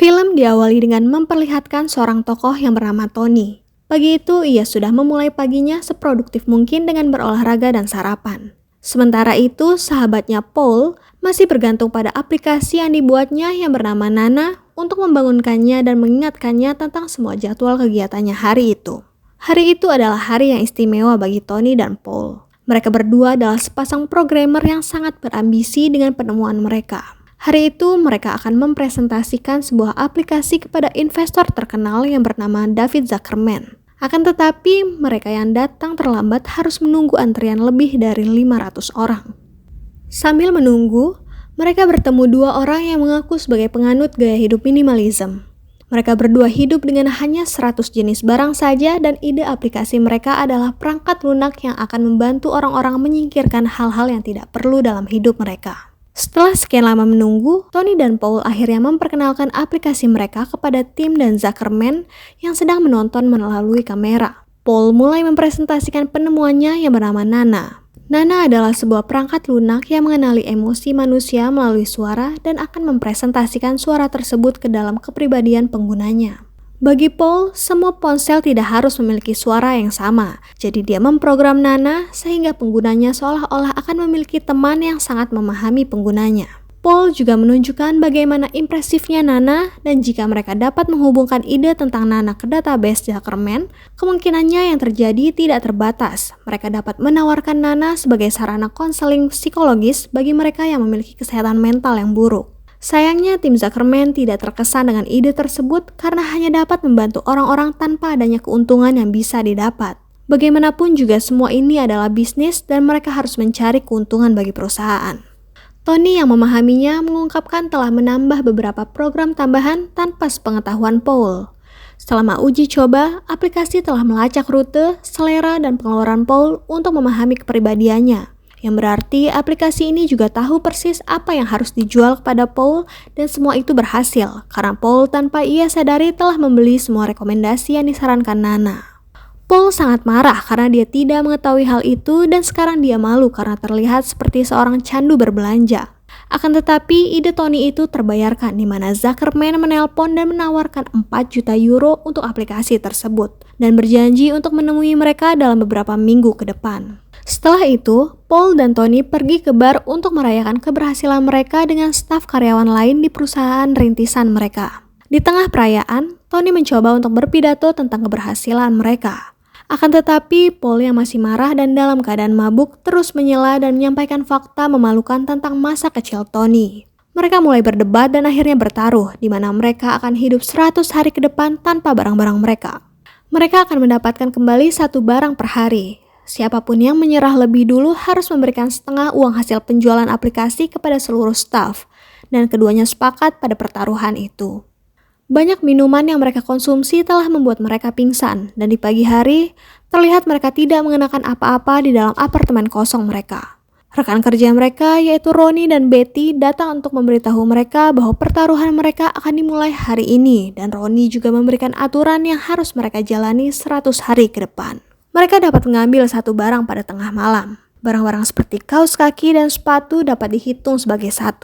Film diawali dengan memperlihatkan seorang tokoh yang bernama Tony. Pagi itu ia sudah memulai paginya seproduktif mungkin dengan berolahraga dan sarapan. Sementara itu sahabatnya Paul masih bergantung pada aplikasi yang dibuatnya yang bernama Nana untuk membangunkannya dan mengingatkannya tentang semua jadwal kegiatannya hari itu. Hari itu adalah hari yang istimewa bagi Tony dan Paul. Mereka berdua adalah sepasang programmer yang sangat berambisi dengan penemuan mereka. Hari itu mereka akan mempresentasikan sebuah aplikasi kepada investor terkenal yang bernama David Zuckerman. Akan tetapi mereka yang datang terlambat harus menunggu antrian lebih dari 500 orang. Sambil menunggu, mereka bertemu dua orang yang mengaku sebagai penganut gaya hidup minimalism. Mereka berdua hidup dengan hanya 100 jenis barang saja dan ide aplikasi mereka adalah perangkat lunak yang akan membantu orang-orang menyingkirkan hal-hal yang tidak perlu dalam hidup mereka. Setelah sekian lama menunggu, Tony dan Paul akhirnya memperkenalkan aplikasi mereka kepada Tim dan Zuckerman yang sedang menonton melalui kamera. Paul mulai mempresentasikan penemuannya yang bernama Nana. Nana adalah sebuah perangkat lunak yang mengenali emosi manusia melalui suara dan akan mempresentasikan suara tersebut ke dalam kepribadian penggunanya. Bagi Paul, semua ponsel tidak harus memiliki suara yang sama. Jadi dia memprogram Nana sehingga penggunanya seolah-olah akan memiliki teman yang sangat memahami penggunanya. Paul juga menunjukkan bagaimana impresifnya Nana dan jika mereka dapat menghubungkan ide tentang Nana ke database Zuckerman, kemungkinannya yang terjadi tidak terbatas. Mereka dapat menawarkan Nana sebagai sarana konseling psikologis bagi mereka yang memiliki kesehatan mental yang buruk. Sayangnya tim Zuckerman tidak terkesan dengan ide tersebut karena hanya dapat membantu orang-orang tanpa adanya keuntungan yang bisa didapat. Bagaimanapun juga semua ini adalah bisnis dan mereka harus mencari keuntungan bagi perusahaan. Tony yang memahaminya mengungkapkan telah menambah beberapa program tambahan tanpa sepengetahuan Paul. Selama uji coba, aplikasi telah melacak rute, selera, dan pengeluaran Paul untuk memahami kepribadiannya. Yang berarti aplikasi ini juga tahu persis apa yang harus dijual kepada Paul dan semua itu berhasil karena Paul tanpa ia sadari telah membeli semua rekomendasi yang disarankan Nana. Paul sangat marah karena dia tidak mengetahui hal itu dan sekarang dia malu karena terlihat seperti seorang candu berbelanja. Akan tetapi ide Tony itu terbayarkan di mana Zuckerman menelpon dan menawarkan 4 juta euro untuk aplikasi tersebut dan berjanji untuk menemui mereka dalam beberapa minggu ke depan. Setelah itu, Paul dan Tony pergi ke bar untuk merayakan keberhasilan mereka dengan staf karyawan lain di perusahaan rintisan mereka. Di tengah perayaan, Tony mencoba untuk berpidato tentang keberhasilan mereka. Akan tetapi, Paul yang masih marah dan dalam keadaan mabuk terus menyela dan menyampaikan fakta memalukan tentang masa kecil Tony. Mereka mulai berdebat dan akhirnya bertaruh di mana mereka akan hidup 100 hari ke depan tanpa barang-barang mereka. Mereka akan mendapatkan kembali 1 barang per hari. Siapapun yang menyerah lebih dulu harus memberikan setengah uang hasil penjualan aplikasi kepada seluruh staf, dan keduanya sepakat pada pertaruhan itu. Banyak minuman yang mereka konsumsi telah membuat mereka pingsan, dan di pagi hari, terlihat mereka tidak mengenakan apa-apa di dalam apartemen kosong mereka. Rekan kerja mereka, yaitu Ronnie dan Betty, datang untuk memberitahu mereka bahwa pertaruhan mereka akan dimulai hari ini, dan Ronnie juga memberikan aturan yang harus mereka jalani 100 hari ke depan. Mereka dapat mengambil 1 barang pada tengah malam. Barang-barang seperti kaos kaki dan sepatu dapat dihitung sebagai 1.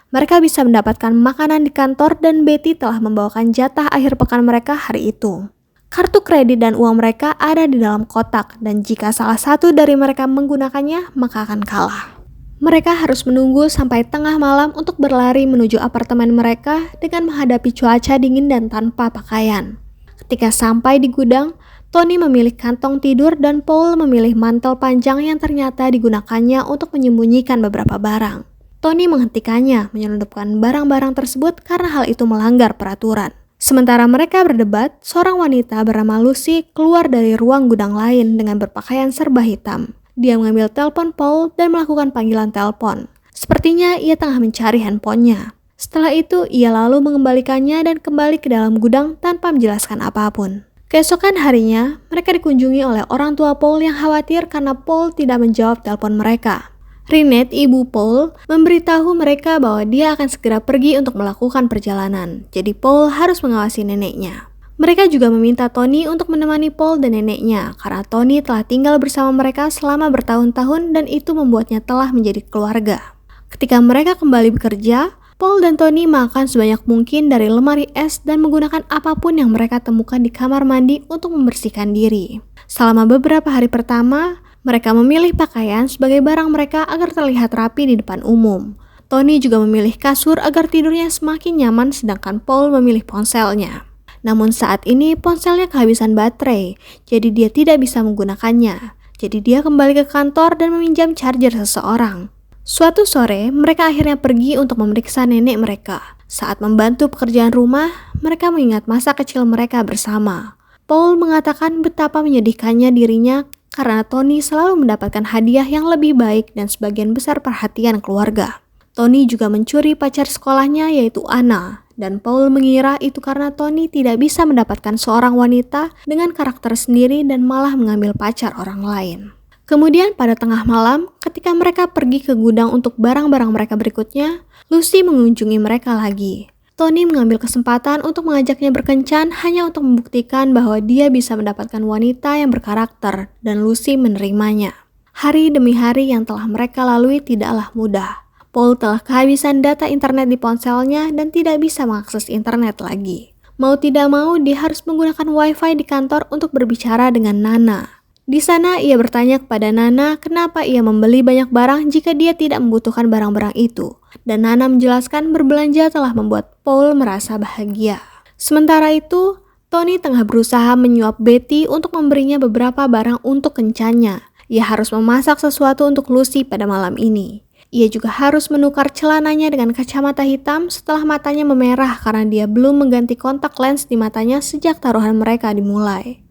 Mereka bisa mendapatkan makanan di kantor dan Betty telah membawakan jatah akhir pekan mereka hari itu. Kartu kredit dan uang mereka ada di dalam kotak dan jika salah satu dari mereka menggunakannya, maka akan kalah. Mereka harus menunggu sampai tengah malam untuk berlari menuju apartemen mereka dengan menghadapi cuaca dingin dan tanpa pakaian. Ketika sampai di gudang, Tony memilih kantong tidur dan Paul memilih mantel panjang yang ternyata digunakannya untuk menyembunyikan beberapa barang. Tony menghentikannya, menyelundupkan barang-barang tersebut karena hal itu melanggar peraturan. Sementara mereka berdebat, seorang wanita bernama Lucy keluar dari ruang gudang lain dengan berpakaian serba hitam. Dia mengambil telepon Paul dan melakukan panggilan telepon. Sepertinya ia tengah mencari handphonenya. Setelah itu, ia lalu mengembalikannya dan kembali ke dalam gudang tanpa menjelaskan apapun. Keesokan harinya, mereka dikunjungi oleh orang tua Paul yang khawatir karena Paul tidak menjawab telepon mereka. Rinette, ibu Paul, memberitahu mereka bahwa dia akan segera pergi untuk melakukan perjalanan, jadi Paul harus mengawasi neneknya. Mereka juga meminta Tony untuk menemani Paul dan neneknya, karena Tony telah tinggal bersama mereka selama bertahun-tahun dan itu membuatnya telah menjadi keluarga. Ketika mereka kembali bekerja, Paul dan Tony makan sebanyak mungkin dari lemari es dan menggunakan apapun yang mereka temukan di kamar mandi untuk membersihkan diri. Selama beberapa hari pertama, mereka memilih pakaian sebagai barang mereka agar terlihat rapi di depan umum. Tony juga memilih kasur agar tidurnya semakin nyaman, sedangkan Paul memilih ponselnya. Namun saat ini ponselnya kehabisan baterai, jadi dia tidak bisa menggunakannya. Jadi dia kembali ke kantor dan meminjam charger seseorang. Suatu sore, mereka akhirnya pergi untuk memeriksa nenek mereka. Saat membantu pekerjaan rumah, mereka mengingat masa kecil mereka bersama. Paul mengatakan betapa menyedihkannya dirinya karena Tony selalu mendapatkan hadiah yang lebih baik dan sebagian besar perhatian keluarga. Tony juga mencuri pacar sekolahnya yaitu Anna, dan Paul mengira itu karena Tony tidak bisa mendapatkan seorang wanita dengan karakter sendiri dan malah mengambil pacar orang lain. Kemudian pada tengah malam, ketika mereka pergi ke gudang untuk barang-barang mereka berikutnya, Lucy mengunjungi mereka lagi. Tony mengambil kesempatan untuk mengajaknya berkencan hanya untuk membuktikan bahwa dia bisa mendapatkan wanita yang berkarakter, dan Lucy menerimanya. Hari demi hari yang telah mereka lalui tidaklah mudah. Paul telah kehabisan data internet di ponselnya dan tidak bisa mengakses internet lagi. Mau tidak mau, dia harus menggunakan wifi di kantor untuk berbicara dengan Nana. Di sana ia bertanya kepada Nana kenapa ia membeli banyak barang jika dia tidak membutuhkan barang-barang itu. Dan Nana menjelaskan berbelanja telah membuat Paul merasa bahagia. Sementara itu, Tony tengah berusaha menyuap Betty untuk memberinya beberapa barang untuk kencannya. Ia harus memasak sesuatu untuk Lucy pada malam ini. Ia juga harus menukar celananya dengan kacamata hitam setelah matanya memerah karena dia belum mengganti kontak lens di matanya sejak taruhan mereka dimulai.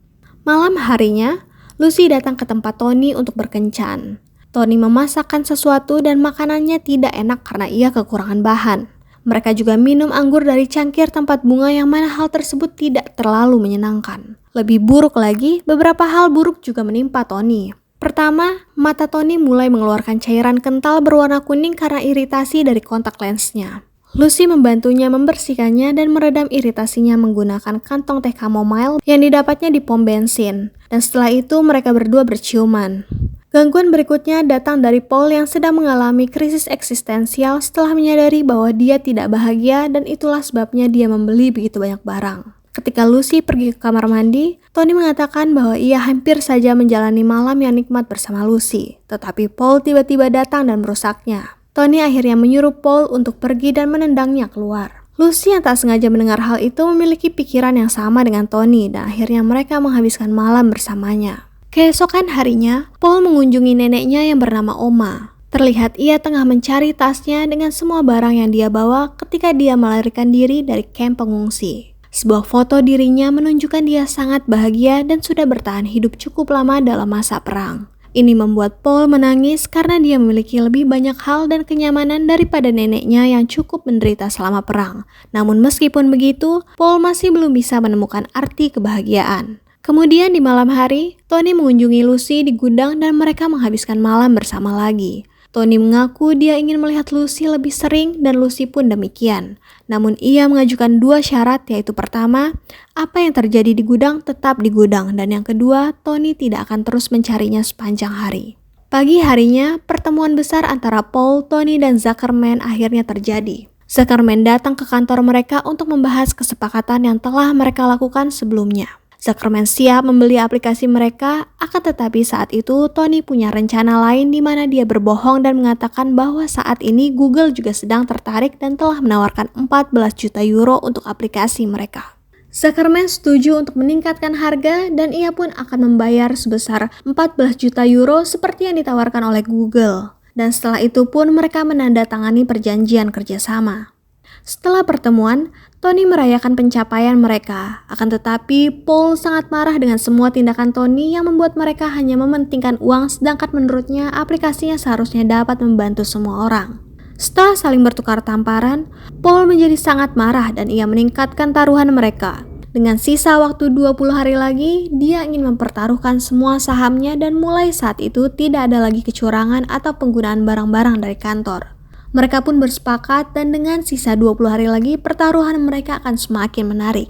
Malam harinya, Lucy datang ke tempat Tony untuk berkencan. Tony memasakkan sesuatu dan makanannya tidak enak karena ia kekurangan bahan. Mereka juga minum anggur dari cangkir tempat bunga yang mana hal tersebut tidak terlalu menyenangkan. Lebih buruk lagi, beberapa hal buruk juga menimpa Tony. Pertama, mata Tony mulai mengeluarkan cairan kental berwarna kuning karena iritasi dari kontak lensnya. Lucy membantunya membersihkannya dan meredam iritasinya menggunakan kantong teh chamomile yang didapatnya di pom bensin. Dan setelah itu mereka berdua berciuman. Gangguan berikutnya datang dari Paul yang sedang mengalami krisis eksistensial setelah menyadari bahwa dia tidak bahagia dan itulah sebabnya dia membeli begitu banyak barang. Ketika Lucy pergi ke kamar mandi, Tony mengatakan bahwa ia hampir saja menjalani malam yang nikmat bersama Lucy. Tetapi Paul tiba-tiba datang dan merusaknya. Tony akhirnya menyuruh Paul untuk pergi dan menendangnya keluar. Lucy yang tak sengaja mendengar hal itu memiliki pikiran yang sama dengan Tony dan akhirnya mereka menghabiskan malam bersamanya. Keesokan harinya, Paul mengunjungi neneknya yang bernama Oma. Terlihat ia tengah mencari tasnya dengan semua barang yang dia bawa ketika dia melarikan diri dari kamp pengungsi. Sebuah foto dirinya menunjukkan dia sangat bahagia dan sudah bertahan hidup cukup lama dalam masa perang. Ini membuat Paul menangis karena dia memiliki lebih banyak hal dan kenyamanan daripada neneknya yang cukup menderita selama perang. Namun meskipun begitu, Paul masih belum bisa menemukan arti kebahagiaan. Kemudian di malam hari, Tony mengunjungi Lucy di gudang dan mereka menghabiskan malam bersama lagi. Tony mengaku dia ingin melihat Lucy lebih sering dan Lucy pun demikian. Namun ia mengajukan dua syarat, yaitu pertama, apa yang terjadi di gudang tetap di gudang, dan yang kedua, Tony tidak akan terus mencarinya sepanjang hari. Pagi harinya, pertemuan besar antara Paul, Tony, dan Zuckerman akhirnya terjadi. Zuckerman datang ke kantor mereka untuk membahas kesepakatan yang telah mereka lakukan sebelumnya. Zuckerman siap membeli aplikasi mereka, akan tetapi saat itu Tony punya rencana lain di mana dia berbohong dan mengatakan bahwa saat ini Google juga sedang tertarik dan telah menawarkan 14 juta euro untuk aplikasi mereka. Zuckerman setuju untuk meningkatkan harga dan ia pun akan membayar sebesar 14 juta euro seperti yang ditawarkan oleh Google. Dan setelah itu pun mereka menandatangani perjanjian kerjasama. Setelah pertemuan, Tony merayakan pencapaian mereka. Akan tetapi, Paul sangat marah dengan semua tindakan Tony yang membuat mereka hanya mementingkan uang, sedangkan menurutnya aplikasinya seharusnya dapat membantu semua orang. Setelah saling bertukar tamparan, Paul menjadi sangat marah dan ia meningkatkan taruhan mereka. Dengan sisa waktu 20 hari lagi, dia ingin mempertaruhkan semua sahamnya dan mulai saat itu tidak ada lagi kecurangan atau penggunaan barang-barang dari kantor. Mereka pun bersepakat dan dengan sisa 20 hari lagi pertaruhan mereka akan semakin menarik.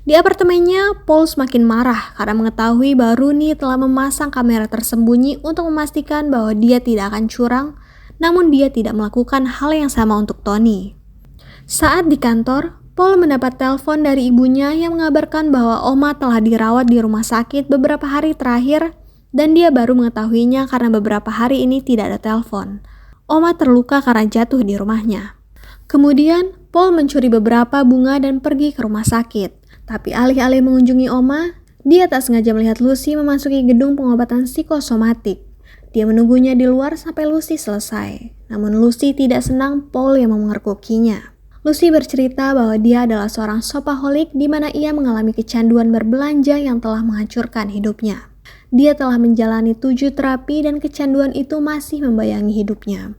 Di apartemennya, Paul semakin marah karena mengetahui bahwa Rooney telah memasang kamera tersembunyi untuk memastikan bahwa dia tidak akan curang, namun dia tidak melakukan hal yang sama untuk Tony. Saat di kantor, Paul mendapat telepon dari ibunya yang mengabarkan bahwa Oma telah dirawat di rumah sakit beberapa hari terakhir dan dia baru mengetahuinya karena beberapa hari ini tidak ada telepon. Oma terluka karena jatuh di rumahnya. Kemudian, Paul mencuri beberapa bunga dan pergi ke rumah sakit. Tapi alih-alih mengunjungi Oma, dia tak sengaja melihat Lucy memasuki gedung pengobatan psikosomatik. Dia menunggunya di luar sampai Lucy selesai. Namun Lucy tidak senang Paul yang mengergokinya. Lucy bercerita bahwa dia adalah seorang shopaholic di mana ia mengalami kecanduan berbelanja yang telah menghancurkan hidupnya. Dia telah menjalani 7 terapi dan kecanduan itu masih membayangi hidupnya.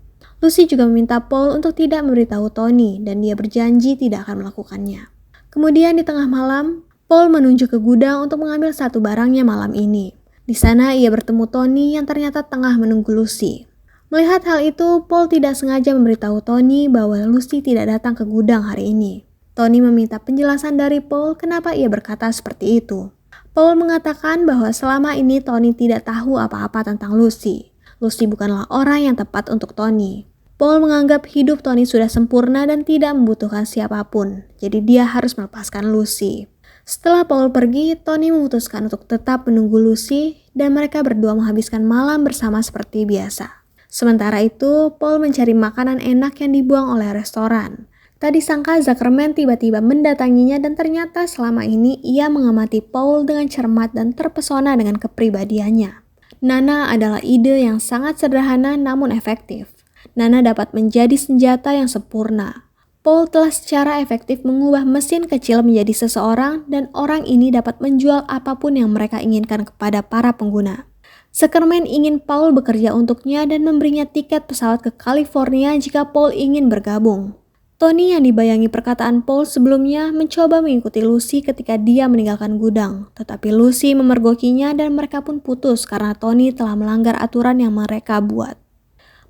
Lucy juga meminta Paul untuk tidak memberitahu Tony dan dia berjanji tidak akan melakukannya. Kemudian di tengah malam, Paul menuju ke gudang untuk mengambil satu barangnya malam ini. Di sana ia bertemu Tony yang ternyata tengah menunggu Lucy. Melihat hal itu, Paul tidak sengaja memberitahu Tony bahwa Lucy tidak datang ke gudang hari ini. Tony meminta penjelasan dari Paul kenapa ia berkata seperti itu. Paul mengatakan bahwa selama ini Tony tidak tahu apa-apa tentang Lucy. Lucy bukanlah orang yang tepat untuk Tony. Paul menganggap hidup Tony sudah sempurna dan tidak membutuhkan siapapun, jadi dia harus melepaskan Lucy. Setelah Paul pergi, Tony memutuskan untuk tetap menunggu Lucy dan mereka berdua menghabiskan malam bersama seperti biasa. Sementara itu, Paul mencari makanan enak yang dibuang oleh restoran. Tak disangka Zuckerman tiba-tiba mendatanginya dan ternyata selama ini ia mengamati Paul dengan cermat dan terpesona dengan kepribadiannya. Nana adalah ide yang sangat sederhana namun efektif. Nana dapat menjadi senjata yang sempurna. Paul telah secara efektif mengubah mesin kecil menjadi seseorang dan orang ini dapat menjual apapun yang mereka inginkan kepada para pengguna. Zuckerman ingin Paul bekerja untuknya dan memberinya tiket pesawat ke California jika Paul ingin bergabung. Tony yang dibayangi perkataan Paul sebelumnya mencoba mengikuti Lucy ketika dia meninggalkan gudang, tetapi Lucy memergokinya dan mereka pun putus karena Tony telah melanggar aturan yang mereka buat.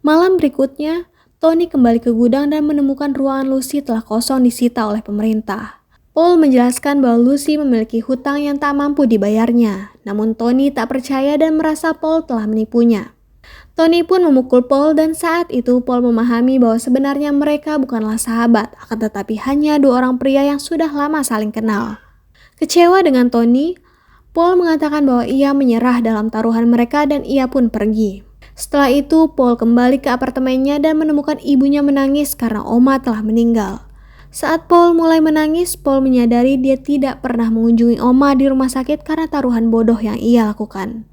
Malam berikutnya, Tony kembali ke gudang dan menemukan ruangan Lucy telah kosong disita oleh pemerintah. Paul menjelaskan bahwa Lucy memiliki hutang yang tak mampu dibayarnya, namun Tony tak percaya dan merasa Paul telah menipunya. Tony pun memukul Paul dan saat itu Paul memahami bahwa sebenarnya mereka bukanlah sahabat, akan tetapi hanya dua orang pria yang sudah lama saling kenal. Kecewa dengan Tony, Paul mengatakan bahwa ia menyerah dalam taruhan mereka dan ia pun pergi. Setelah itu, Paul kembali ke apartemennya dan menemukan ibunya menangis karena Oma telah meninggal. Saat Paul mulai menangis, Paul menyadari dia tidak pernah mengunjungi Oma di rumah sakit karena taruhan bodoh yang ia lakukan.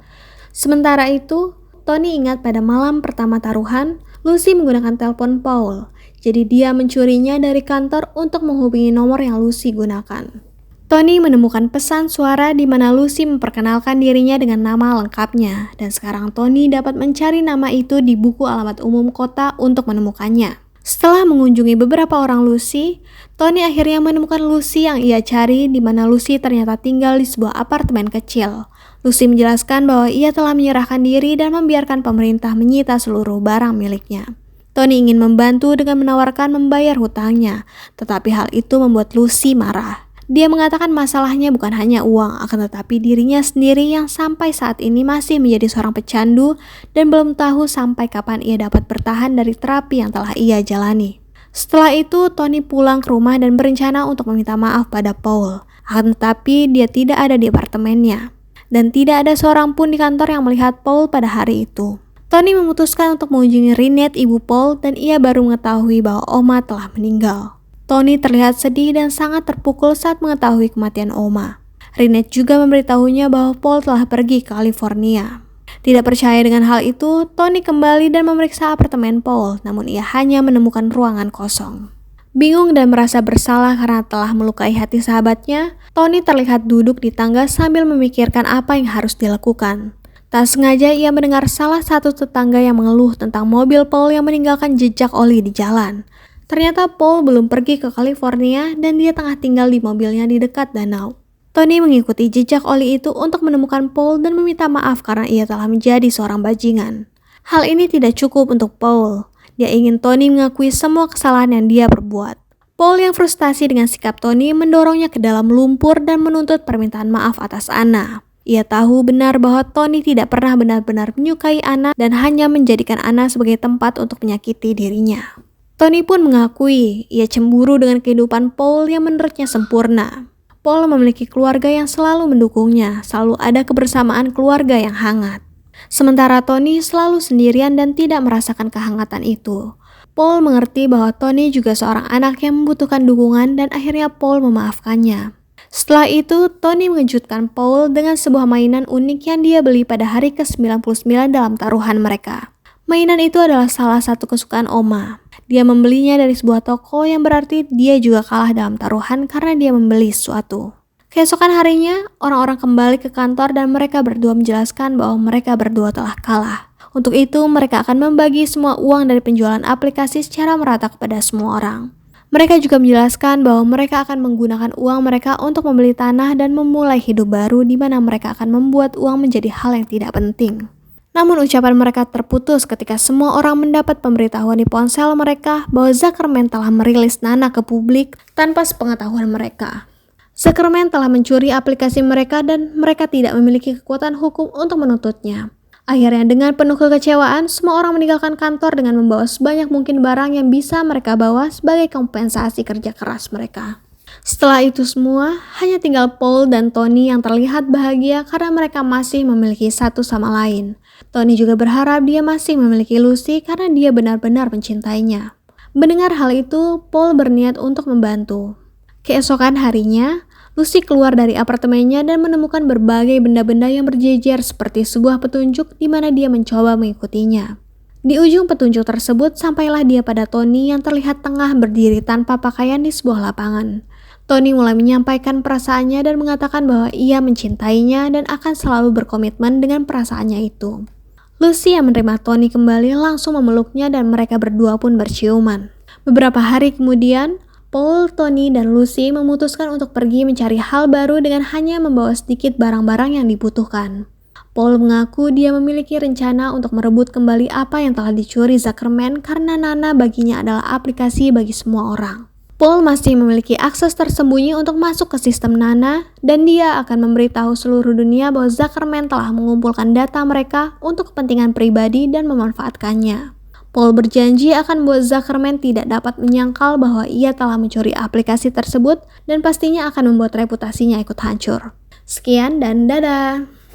Sementara itu, Tony ingat pada malam pertama taruhan, Lucy menggunakan telepon Paul. Jadi dia mencurinya dari kantor untuk menghubungi nomor yang Lucy gunakan. Tony menemukan pesan suara di mana Lucy memperkenalkan dirinya dengan nama lengkapnya. Dan sekarang Tony dapat mencari nama itu di buku alamat umum kota untuk menemukannya. Setelah mengunjungi beberapa orang Lucy, Tony akhirnya menemukan Lucy yang ia cari di mana Lucy ternyata tinggal di sebuah apartemen kecil. Lucy menjelaskan bahwa ia telah menyerahkan diri dan membiarkan pemerintah menyita seluruh barang miliknya. Tony ingin membantu dengan menawarkan membayar hutangnya, tetapi hal itu membuat Lucy marah. Dia mengatakan masalahnya bukan hanya uang, akan tetapi dirinya sendiri yang sampai saat ini masih menjadi seorang pecandu dan belum tahu sampai kapan ia dapat bertahan dari terapi yang telah ia jalani. Setelah itu, Tony pulang ke rumah dan berencana untuk meminta maaf pada Paul. Akan tetapi, dia tidak ada di apartemennya. Dan tidak ada seorang pun di kantor yang melihat Paul pada hari itu. Tony memutuskan untuk mengunjungi Rinette, ibu Paul, dan ia baru mengetahui bahwa Oma telah meninggal. Tony terlihat sedih dan sangat terpukul saat mengetahui kematian Oma. Rinette juga memberitahunya bahwa Paul telah pergi ke California. Tidak percaya dengan hal itu, Tony kembali dan memeriksa apartemen Paul, namun ia hanya menemukan ruangan kosong. Bingung dan merasa bersalah karena telah melukai hati sahabatnya, Tony terlihat duduk di tangga sambil memikirkan apa yang harus dilakukan. Tak sengaja ia mendengar salah satu tetangga yang mengeluh tentang mobil Paul yang meninggalkan jejak oli di jalan. Ternyata Paul belum pergi ke California dan dia tengah tinggal di mobilnya di dekat danau. Tony mengikuti jejak oli itu untuk menemukan Paul dan meminta maaf karena ia telah menjadi seorang bajingan. Hal ini tidak cukup untuk Paul. Dia ingin Tony mengakui semua kesalahan yang dia perbuat. Paul yang frustasi dengan sikap Tony mendorongnya ke dalam lumpur dan menuntut permintaan maaf atas Anna. Ia tahu benar bahwa Tony tidak pernah benar-benar menyukai Anna dan hanya menjadikan Anna sebagai tempat untuk menyakiti dirinya. Tony pun mengakui ia cemburu dengan kehidupan Paul yang menurutnya sempurna. Paul memiliki keluarga yang selalu mendukungnya, selalu ada kebersamaan keluarga yang hangat. Sementara Tony selalu sendirian dan tidak merasakan kehangatan itu. Paul mengerti bahwa Tony juga seorang anak yang membutuhkan dukungan dan akhirnya Paul memaafkannya. Setelah itu, Tony mengejutkan Paul dengan sebuah mainan unik yang dia beli pada hari ke-99 dalam taruhan mereka. Mainan itu adalah salah satu kesukaan Oma. Dia membelinya dari sebuah toko yang berarti dia juga kalah dalam taruhan karena dia membeli sesuatu. Keesokan harinya, orang-orang kembali ke kantor dan mereka berdua menjelaskan bahwa mereka berdua telah kalah. Untuk itu, mereka akan membagi semua uang dari penjualan aplikasi secara merata kepada semua orang. Mereka juga menjelaskan bahwa mereka akan menggunakan uang mereka untuk membeli tanah dan memulai hidup baru di mana mereka akan membuat uang menjadi hal yang tidak penting. Namun ucapan mereka terputus ketika semua orang mendapat pemberitahuan di ponsel mereka bahwa Zuckerman telah merilis Nana ke publik tanpa sepengetahuan mereka. Zuckerman telah mencuri aplikasi mereka dan mereka tidak memiliki kekuatan hukum untuk menuntutnya. Akhirnya dengan penuh kekecewaan, semua orang meninggalkan kantor dengan membawa sebanyak mungkin barang yang bisa mereka bawa sebagai kompensasi kerja keras mereka. Setelah itu semua, hanya tinggal Paul dan Tony yang terlihat bahagia karena mereka masih memiliki satu sama lain. Tony juga berharap dia masih memiliki Lucy karena dia benar-benar mencintainya. Mendengar hal itu, Paul berniat untuk membantu. Keesokan harinya, Lucy keluar dari apartemennya dan menemukan berbagai benda-benda yang berjejer seperti sebuah petunjuk di mana dia mencoba mengikutinya. Di ujung petunjuk tersebut, sampailah dia pada Tony yang terlihat tengah berdiri tanpa pakaian di sebuah lapangan. Tony mulai menyampaikan perasaannya dan mengatakan bahwa ia mencintainya dan akan selalu berkomitmen dengan perasaannya itu. Lucy yang menerima Tony kembali langsung memeluknya dan mereka berdua pun berciuman. Beberapa hari kemudian, Paul, Tony, dan Lucy memutuskan untuk pergi mencari hal baru dengan hanya membawa sedikit barang-barang yang dibutuhkan. Paul mengaku dia memiliki rencana untuk merebut kembali apa yang telah dicuri Zuckerman karena Nana baginya adalah aplikasi bagi semua orang. Paul masih memiliki akses tersembunyi untuk masuk ke sistem Nana dan dia akan memberitahu seluruh dunia bahwa Zuckerman telah mengumpulkan data mereka untuk kepentingan pribadi dan memanfaatkannya. Paul berjanji akan membuat Zuckerman tidak dapat menyangkal bahwa ia telah mencuri aplikasi tersebut dan pastinya akan membuat reputasinya ikut hancur. Sekian dan dadah!